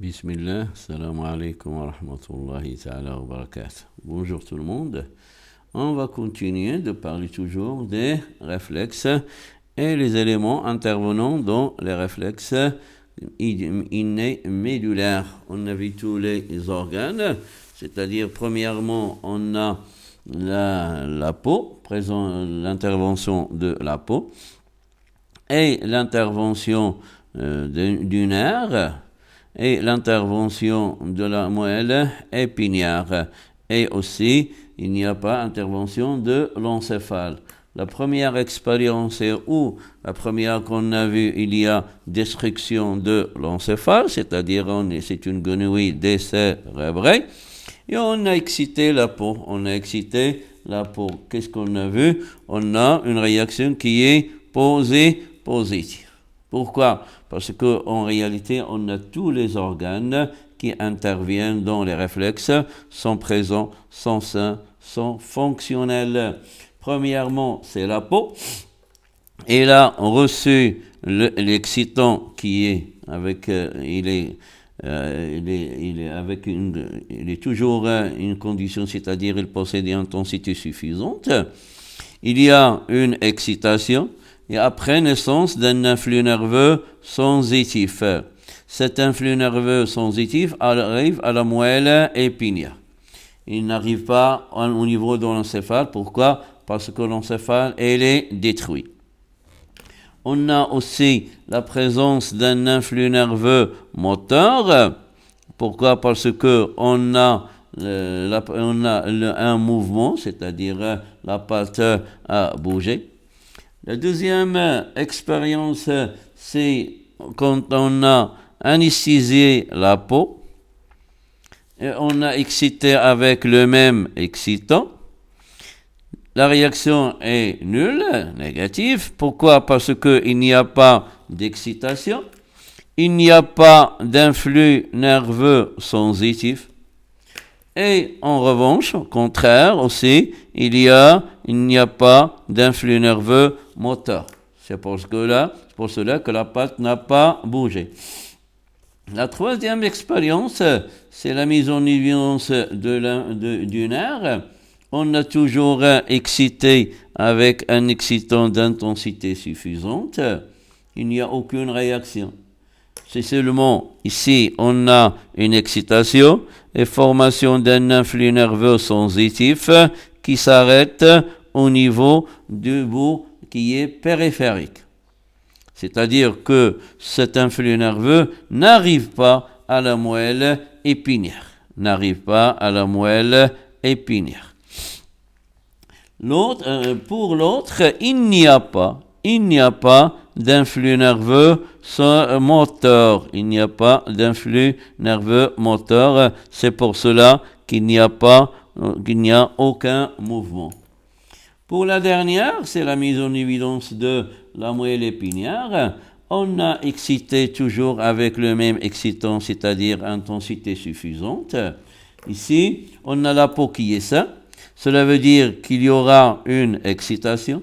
Bismillah, salam alaikum wa rahmatullahi ta'ala wa barakatuh. Bonjour tout le monde. On va continuer de parler toujours des réflexes et les éléments intervenant dans les réflexes innés médulaires. On a vu tous les organes, c'est-à-dire premièrement on a la peau, l'intervention de la peau et l'intervention du nerf et l'intervention de la moelle épinière. Et aussi, il n'y a pas intervention de l'encéphale. La première expérience est où, la première qu'on a vue, il y a destruction de l'encéphale, c'est-à-dire c'est une grenouille décérébrée, et on a excité la peau. Qu'est-ce qu'on a vu? On a une réaction qui est positive. Pourquoi? Parce qu'en réalité, on a tous les organes qui interviennent dans les réflexes, sont présents, sont sains, sont fonctionnels. Premièrement, c'est la peau. Et là, on reçu l'excitant qui est avec, il est toujours une condition, c'est-à-dire il possède une intensité suffisante. Il y a une excitation. Et après naissance d'un influx nerveux sensitif. Cet influx nerveux sensitif arrive à la moelle épinière. Il n'arrive pas au niveau de l'encéphale. Pourquoi? Parce que l'encéphale, elle est détruite. On a aussi la présence d'un influx nerveux moteur. Pourquoi? Parce que on a un mouvement, c'est-à-dire la patte a bougé. La deuxième expérience, c'est quand on a anesthésié la peau et on a excité avec le même excitant. La réaction est nulle, négative. Pourquoi? Parce qu'il n'y a pas d'excitation, il n'y a pas d'influx nerveux sensitif. Et en revanche, au contraire aussi, il n'y a pas d'influx nerveux moteur. C'est pour cela que la patte n'a pas bougé. La troisième expérience, c'est la mise en évidence du nerf. On a toujours excité avec un excitant d'intensité suffisante. Il n'y a aucune réaction. C'est seulement ici, on a une excitation et formation d'un influx nerveux sensitif qui s'arrête au niveau du bout qui est périphérique. C'est-à-dire que cet influx nerveux n'arrive pas à la moelle épinière. Pour l'autre, il n'y a pas d'influx nerveux moteur. C'est pour cela qu'il n'y a aucun mouvement. Pour la dernière, c'est la mise en évidence de la moelle épinière. On a excité toujours avec le même excitant, c'est-à-dire intensité suffisante. Ici, on a la peau qui est saine. Cela veut dire qu'il y aura une excitation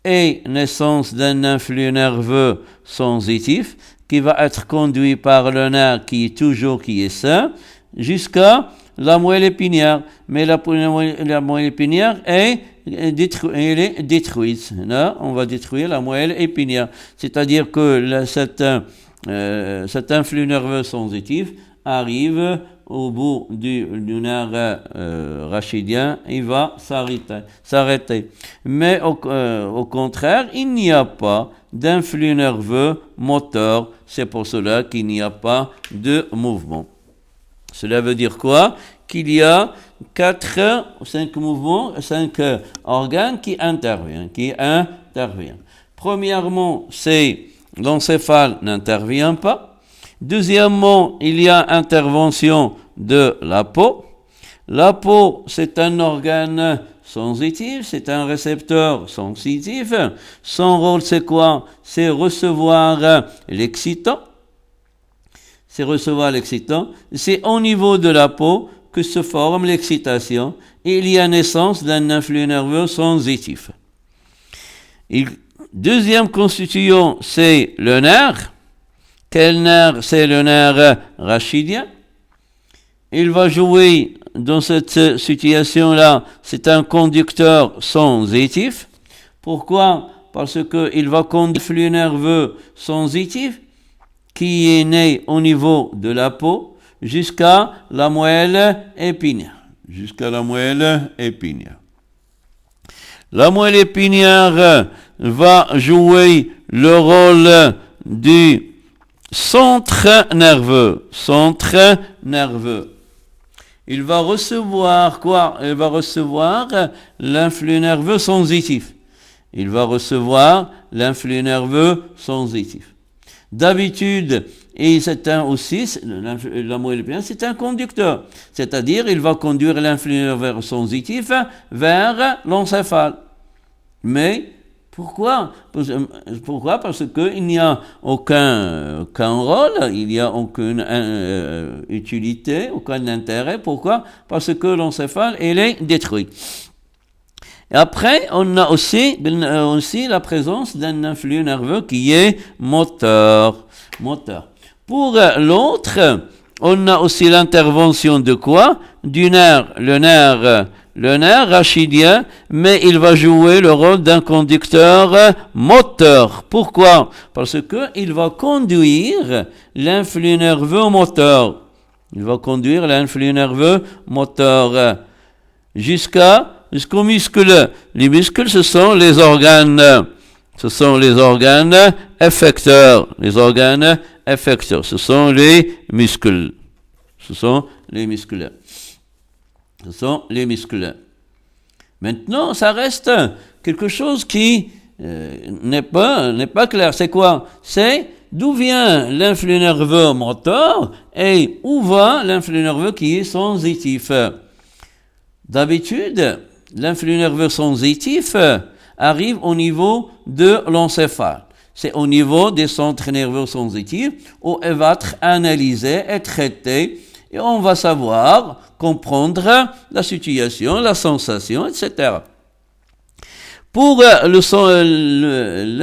et naissance d'un influx nerveux sensitif qui va être conduit par le nerf qui est sain jusqu'à la moelle épinière. Mais la moelle épinière elle est détruite. Là, on va détruire la moelle épinière. C'est-à-dire que cet influx nerveux sensitif arrive au bout du nerf rachidien, il va s'arrêter. Mais au contraire, il n'y a pas d'influx nerveux moteur. C'est pour cela qu'il n'y a pas de mouvement. Cela veut dire quoi? Qu'il y a 5 organes qui interviennent. Premièrement, c'est l'encéphale n'intervient pas. Deuxièmement, il y a intervention de la peau. La peau, c'est un organe sensitif, c'est un récepteur sensitif. Son rôle, c'est quoi? C'est recevoir l'excitant. C'est au niveau de la peau que se forme l'excitation et il y a naissance d'un influx nerveux sensitif. Deuxième constituant, c'est le nerf. Quel nerf? C'est le nerf rachidien. Il va jouer dans cette situation-là, c'est un conducteur sensitif. Pourquoi? Parce qu'il va conduire le flux nerveux sensitif qui est né au niveau de la peau jusqu'à la moelle épinière. La moelle épinière va jouer le rôle du centre nerveux. Il va recevoir quoi? Il va recevoir l'influx nerveux sensitif. D'habitude, et c'est la moelle épinière, c'est un conducteur. C'est-à-dire, il va conduire l'influx nerveux sensitif vers l'encéphale. Mais pourquoi? Parce qu'il n'y a aucun rôle, il n'y a aucune utilité, aucun intérêt. Pourquoi? Parce que l'encéphale, elle est détruite. Et après, on a aussi la présence d'un influx nerveux qui est moteur. Pour l'autre, on a aussi l'intervention de quoi? Du nerf, le nerf rachidien, mais il va jouer le rôle d'un conducteur moteur. Pourquoi? Parce que il va conduire l'influx nerveux moteur. Jusqu'aux muscles. Les muscles, ce sont les organes effecteurs. Ce sont les muscles. Maintenant, ça reste quelque chose qui n'est pas clair. C'est quoi? C'est d'où vient l'influx nerveux moteur et où va l'influx nerveux qui est sensitif. D'habitude, l'influx nerveux sensitif arrive au niveau de l'encéphale. C'est au niveau des centres nerveux sensitifs où elle va être analysée et traitée et on va savoir comprendre la situation, la sensation, etc. Pour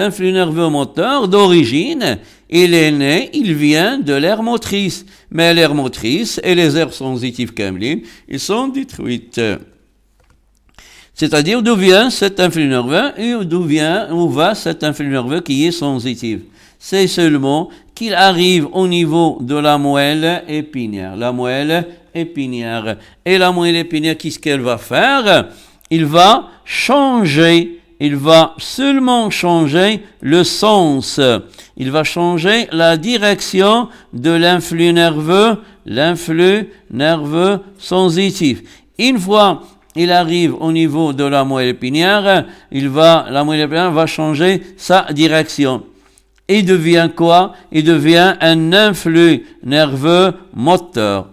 l'influx nerveux moteur d'origine, il vient de l'aire motrice. Mais l'aire motrice et les aires sensitives kamlin, ils sont détruites. C'est-à-dire d'où vient cet influx nerveux et où va cet influx nerveux qui est sensitif. C'est seulement qu'il arrive au niveau de la moelle épinière. Et la moelle épinière, qu'est-ce qu'elle va faire? Il va seulement changer le sens. Il va changer la direction de l'influx nerveux sensitif. Une fois il arrive au niveau de la moelle épinière, la moelle épinière va changer sa direction. Il devient quoi? Il devient un influx nerveux moteur.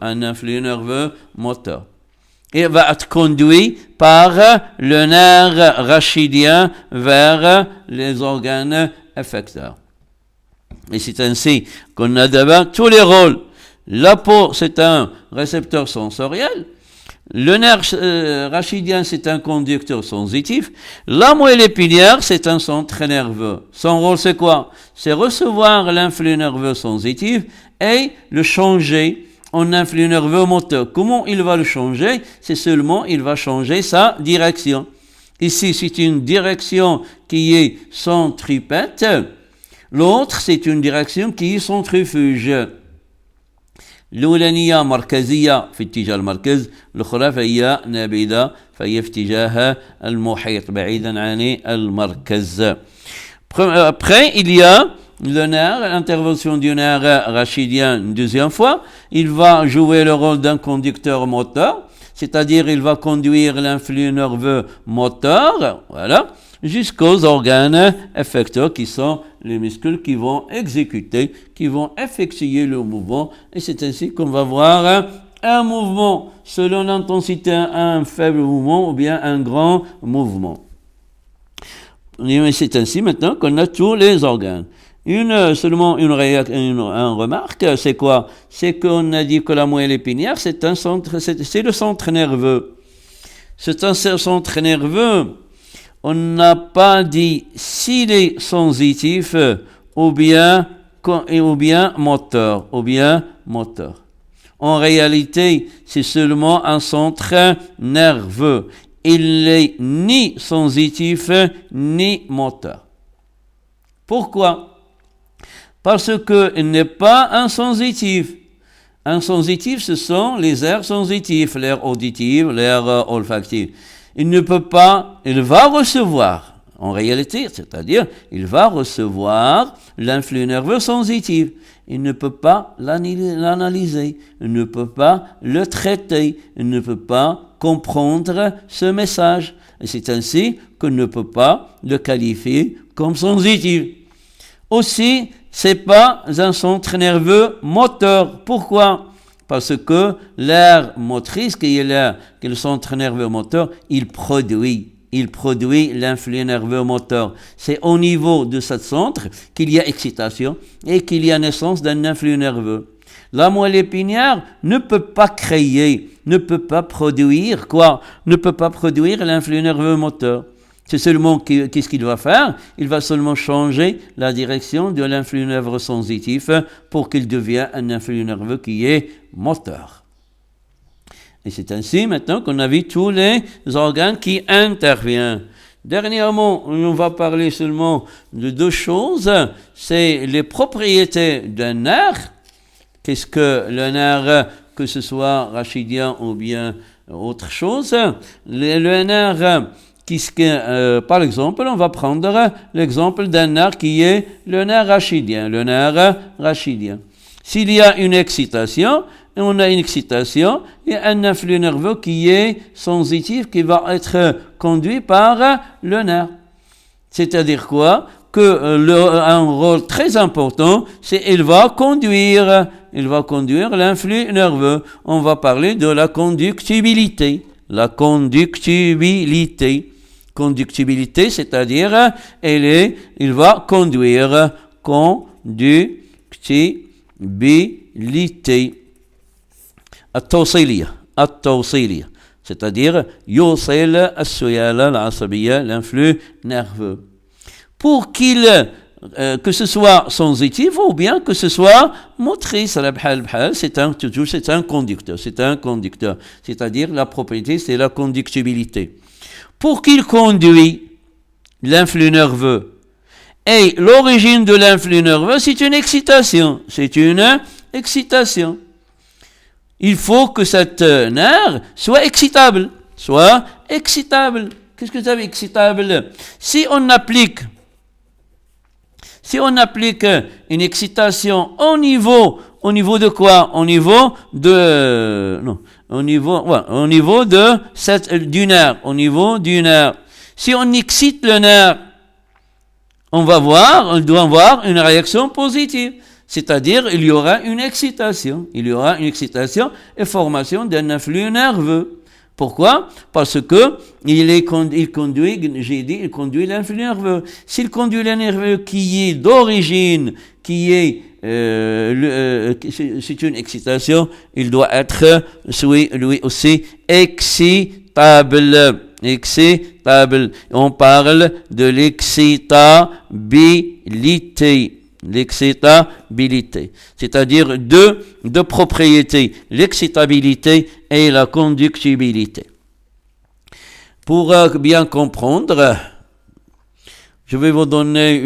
Et va être conduit par le nerf rachidien vers les organes effecteurs. Et c'est ainsi qu'on a d'abord tous les rôles. La peau, c'est un récepteur sensoriel. Le nerf rachidien, c'est un conducteur sensitif. La moelle épinière, c'est un centre nerveux. Son rôle, c'est quoi? C'est recevoir l'influx nerveux sensitif et le changer en influx nerveux moteur. Comment il va le changer? C'est seulement, il va changer sa direction. Ici, c'est une direction qui est centripète. L'autre, c'est une direction qui est centrifuge. الأولانية مركزية في اتجاه المركز، الأخرى فهي نابذة فهي في اتجاه المحيط بعيدا عن المركز. Après, il y a le nerf, l'intervention du nerf rachidien une deuxième fois. Il va jouer le rôle d'un conducteur moteur, c'est-à-dire il va conduire l'influx nerveux moteur, voilà, jusqu'aux organes effecteurs qui sont les muscles qui vont effectuer le mouvement. Et c'est ainsi qu'on va voir un mouvement selon l'intensité, un faible mouvement ou bien un grand mouvement. Et c'est ainsi maintenant qu'on a tous les organes. Une remarque, c'est quoi? C'est qu'on a dit que la moelle épinière, c'est le centre nerveux. C'est un centre nerveux. On n'a pas dit s'il est sensitif ou bien ou bien moteur, En réalité, c'est seulement un centre nerveux. Il n'est ni sensitif ni moteur. Pourquoi? Parce qu'il n'est pas un sensitif. Un sensitif, ce sont les aires sensitifs, l'aire auditive, l'aire olfactive. Il ne peut pas, il va recevoir, en réalité, c'est-à-dire, il va recevoir l'influx nerveux sensitif. Il ne peut pas l'analyser, il ne peut pas le traiter, il ne peut pas comprendre ce message. Et c'est ainsi qu'on ne peut pas le qualifier comme sensitif. Aussi, c'est pas un centre nerveux moteur. Pourquoi? Parce que l'aire motrice, qui est le centre nerveux moteur, il produit l'influx nerveux moteur. C'est au niveau de ce centre qu'il y a excitation et qu'il y a naissance d'un influx nerveux. La moelle épinière ne peut pas créer, ne peut pas produire l'influx nerveux moteur. C'est seulement qu'est-ce qu'il va faire? Il va seulement changer la direction de l'influx nerveux sensitif pour qu'il devienne un influx nerveux qui est moteur. Et c'est ainsi maintenant qu'on a vu tous les organes qui interviennent. Dernièrement, on va parler seulement de deux choses. C'est les propriétés d'un nerf. Qu'est-ce que le nerf, que ce soit rachidien ou bien autre chose? Le nerf, par exemple, on va prendre l'exemple d'un nerf qui est le nerf rachidien. S'il y a une excitation, on a une excitation et un influx nerveux qui est sensitif, qui va être conduit par le nerf. C'est-à-dire quoi? Un rôle très important, c'est il va conduire l'influx nerveux. On va parler de la conductibilité. Conductibilité, c'est-à-dire il va conduire conductibilité. التوصيلية c'est-à-dire يوصل السيالة العصبية l'influx nerveux pour que ce soit sensitif ou bien que ce soit motrice. C'est un conducteur, c'est-à-dire la propriété c'est la conductibilité. Pour qu'il conduit l'influx nerveux, et l'origine de l'influx nerveux c'est une excitation. Il faut que cette nerf soit excitable. Qu'est-ce que ça veut excitable? Si on applique une excitation au niveau de quoi? Au niveau du nerf. Si on excite le nerf, on doit voir une réaction positive. C'est-à-dire, il y aura une excitation et formation d'un influx nerveux. Pourquoi? Parce que il conduit l'influx nerveux. S'il conduit l'influx nerveux qui est d'origine, c'est une excitation, il doit être, lui aussi, excitable. On parle de l'excitabilité, c'est-à-dire deux propriétés, l'excitabilité et la conductibilité. Pour bien comprendre, je vais vous donner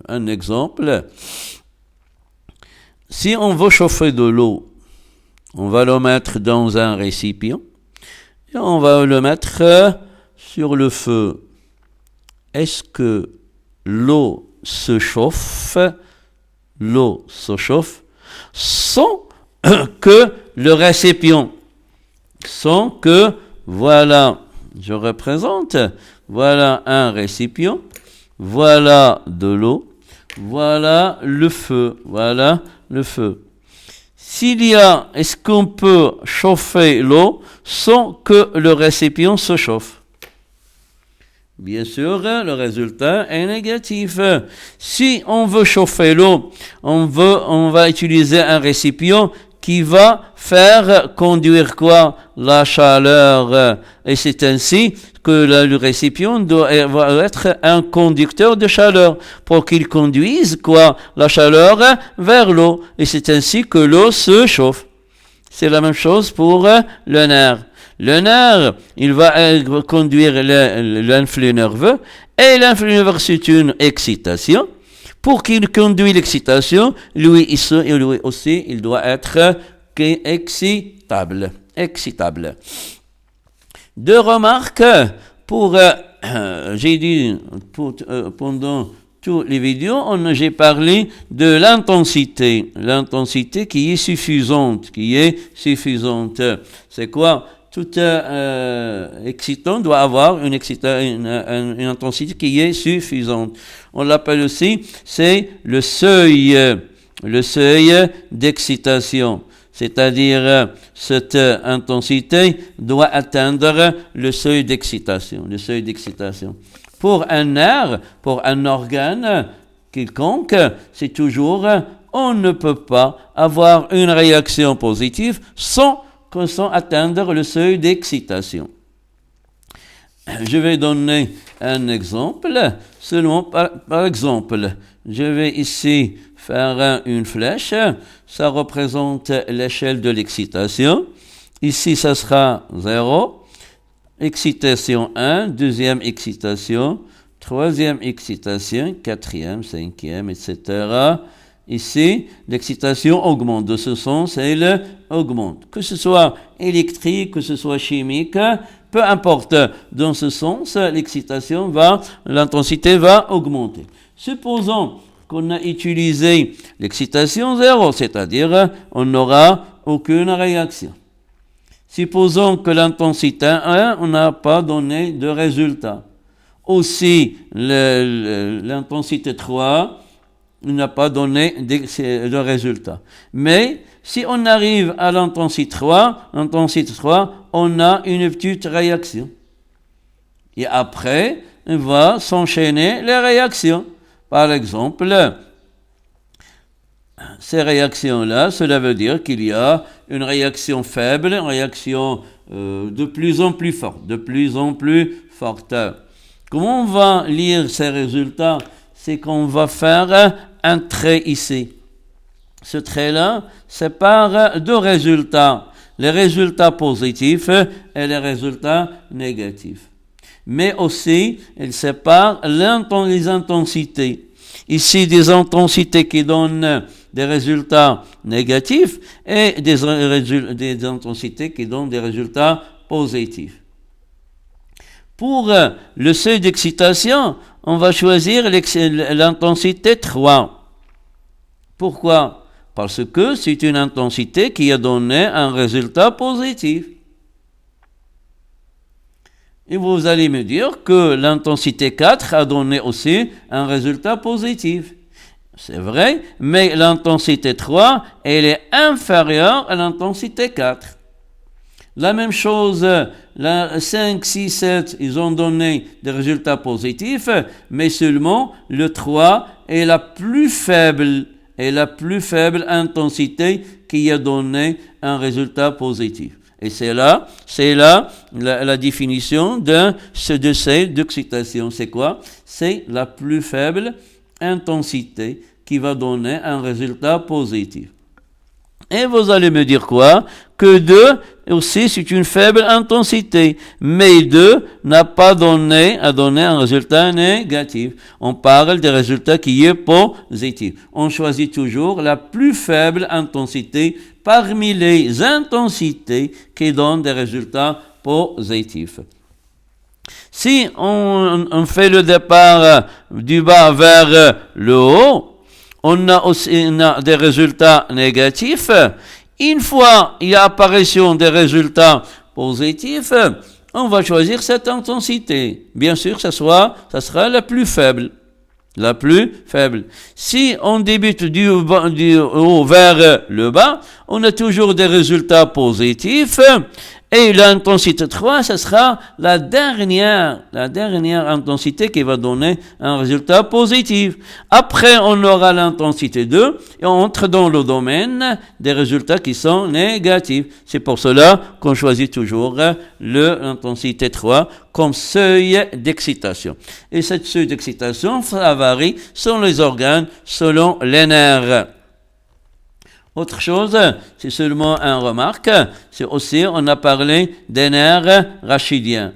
un exemple. Si on veut chauffer de l'eau, on va le mettre dans un récipient et on va le mettre sur le feu. Est-ce que l'eau se chauffe sans que le récipient, voilà, je représente, voilà un récipient, voilà de l'eau, voilà le feu. Est-ce qu'on peut chauffer l'eau sans que le récipient se chauffe? Bien sûr, le résultat est négatif. Si on veut chauffer l'eau, on va utiliser un récipient qui va faire conduire quoi? La chaleur. Et c'est ainsi que le récipient va être un conducteur de chaleur pour qu'il conduise quoi? La chaleur vers l'eau. Et c'est ainsi que l'eau se chauffe. C'est la même chose pour le nerf. Le nerf, il va conduire l'influx nerveux, et l'influx nerveux, c'est une excitation. Pour qu'il conduise l'excitation, lui aussi, il doit être excitable. Deux remarques j'ai dit pendant toutes les vidéos, j'ai parlé de l'intensité qui est suffisante, C'est quoi? Tout excitant doit avoir une intensité qui est suffisante. On l'appelle aussi, c'est le seuil d'excitation. C'est-à-dire, cette intensité doit atteindre le seuil d'excitation. Pour un nerf, pour un organe quelconque, c'est toujours, on ne peut pas avoir une réaction positive sans atteindre le seuil d'excitation. Je vais donner un exemple, seulement par exemple. Je vais ici faire une flèche, ça représente l'échelle de l'excitation. Ici, ça sera 0, excitation 1, deuxième excitation, troisième excitation, quatrième, cinquième, etc. Ici, l'excitation augmente. De ce sens, elle augmente. Que ce soit électrique, que ce soit chimique, peu importe. Dans ce sens, l'intensité va augmenter. Supposons qu'on a utilisé l'excitation 0, c'est-à-dire on n'aura aucune réaction. Supposons que l'intensité 1, on n'a pas donné de résultat. Aussi, l'intensité 3, il n'a pas donné de résultat. Mais si on arrive à l'intensité 3, on a une petite réaction. Et après, on va s'enchaîner les réactions. Par exemple, ces réactions-là, cela veut dire qu'il y a une réaction faible, une réaction de plus en plus forte. Comment on va lire ces résultats? C'est qu'on va faire un trait ici. Ce trait-là sépare deux résultats, les résultats positifs et les résultats négatifs. Mais aussi, il sépare les intensités. Ici, des intensités qui donnent des résultats négatifs et des intensités qui donnent des résultats positifs. Pour le seuil d'excitation, on va choisir l'intensité 3. Pourquoi? Parce que c'est une intensité qui a donné un résultat positif. Et vous allez me dire que l'intensité 4 a donné aussi un résultat positif. C'est vrai, mais l'intensité 3, elle est inférieure à l'intensité 4. La même chose, la 5, 6, 7, ils ont donné des résultats positifs, mais seulement le 3 est la plus faible intensité qui a donné un résultat positif. Et c'est là la définition de seuil d'excitation. C'est quoi? C'est la plus faible intensité qui va donner un résultat positif. Et vous allez me dire quoi? Que 2 aussi c'est une faible intensité, mais 2 n'a pas donné un résultat négatif. On parle des résultats qui est positif. On choisit toujours la plus faible intensité parmi les intensités qui donnent des résultats positifs. Si on fait le départ du bas vers le haut, on a des résultats négatifs. Une fois il y a apparition des résultats positifs, on va choisir cette intensité. Bien sûr, ça sera la plus faible. Si on débute du haut vers le bas, on a toujours des résultats positifs Et l'intensité 3, ce sera la dernière intensité qui va donner un résultat positif. Après, on aura l'intensité 2 et on entre dans le domaine des résultats qui sont négatifs. C'est pour cela qu'on choisit toujours l'intensité 3 comme seuil d'excitation. Et cette seuil d'excitation, ça varie selon les organes, selon les nerfs. Autre chose, c'est seulement une remarque, c'est aussi, on a parlé des nerfs rachidiens.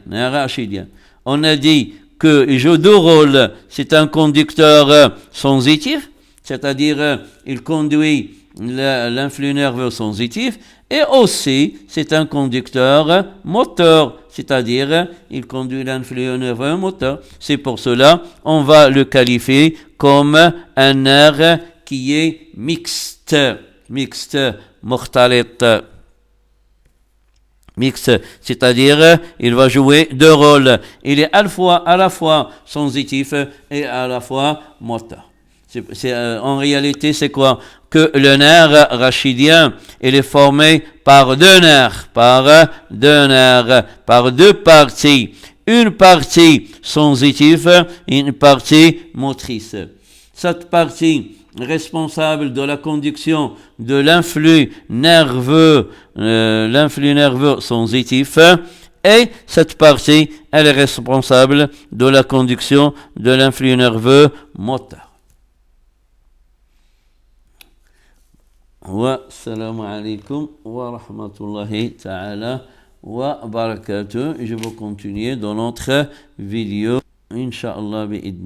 On a dit que jeu de rôle, c'est un conducteur sensitif, c'est-à-dire il conduit l'influx nerveux sensitif, et aussi c'est un conducteur moteur, c'est-à-dire il conduit l'influx nerveux moteur. C'est pour cela on va le qualifier comme un nerf qui est mixte, مختلط. Mixte, c'est-à-dire il va jouer deux rôles. Il est à la fois sensitif et à la fois moteur. En réalité, c'est quoi? Que le nerf rachidien, il est formé par deux parties. Une partie sensitive et une partie motrice. Cette partie responsable de la conduction de l'influx nerveux sensitif, et cette partie, elle est responsable de la conduction de l'influx nerveux moteur. Wassalamu alaikum wa rahmatullahi ta'ala wa barakatuh. Je vais continuer dans notre vidéo, Inch'Allah bi'idni.